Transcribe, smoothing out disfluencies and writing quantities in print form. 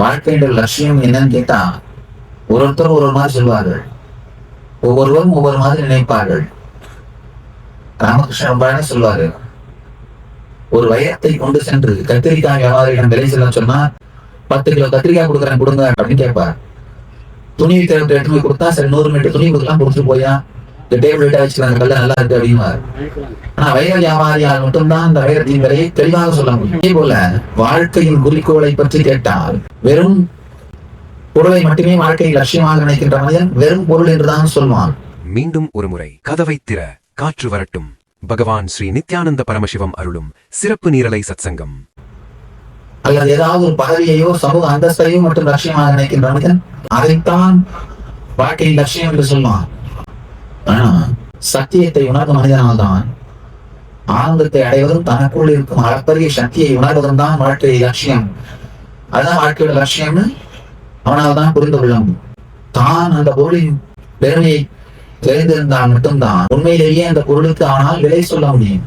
வாழ்க்கையோட லட்சியம் என்னன்னு கேட்டா ஒருத்தர் ஒரு மாதிரி சொல்வார்கள், ஒவ்வொருவரும் ஒவ்வொரு மாதிரி நினைப்பார்கள். ராமகிருஷ்ணன் ரொம்ப சொல்வாரு, ஒரு வைரத்தை கொண்டு சென்று கத்திரிக்காய் வியாபாரியிடம் விலை செல்ல சொன்னா 10 கிலோ கத்திரிக்காய் கொடுக்குறேன் கொடுங்க அப்படின்னு கேட்பார். துணி தேவை எடுத்து போய் கொடுத்தா சரி 100 மீட்டர் துணி கொடுக்கலாம், கொடுத்துட்டு போயா இந்த டேபிள் கிட்ட வச்சுக்கலாம், கல்ல நல்லா இருக்கு அப்படின்வார். ஆனா வைர வியாபாரியால் மட்டும்தான் அந்த வைரத்தின் விலையை தெளிவாக சொல்ல முடியும். அதே போல வாழ்க்கையின் குறிக்கோளை பற்றி கேட்டால் வெறும் பொருளை மட்டுமே வாழ்க்கையை லட்சியமாக நினைக்கின்ற மனிதன் வெறும் பொருள் என்றுதான் சொல்வான். மீண்டும் ஒரு முறை கதவை திற, காற்று வரட்டும். பகவான் ஸ்ரீ நித்யானந்த பரமசிவம் அருளும் சிறப்பு நீரலை சத்சங்கம். அல்லது ஏதாவது ஒரு பதவியையோ சமூக அந்தஸ்தையோ மட்டும் லட்சியமாக நினைக்கின்ற மனிதன் அதைத்தான் வாழ்க்கையின் லட்சியம் என்று சொல்வான். ஆனா சத்தியத்தை உணர்ந்த மனிதனால் தான் ஆனந்தத்தை அடைவதும் தனக்குள் இருக்கும் அளப்பரிய சக்தியை உணர்வதும் தான் வாழ்க்கையை லட்சியம். அதுதான் வாழ்க்கையோட லட்சியம்னு அவனால் தான் புரிந்து கொள்ள முடியும். தான் அந்த பொருளின் பெருமையை தெரிந்திருந்தால் மட்டும்தான் உண்மையிலேயே அந்த பொருளுக்கு அவனால் விலை சொல்ல முடியும்.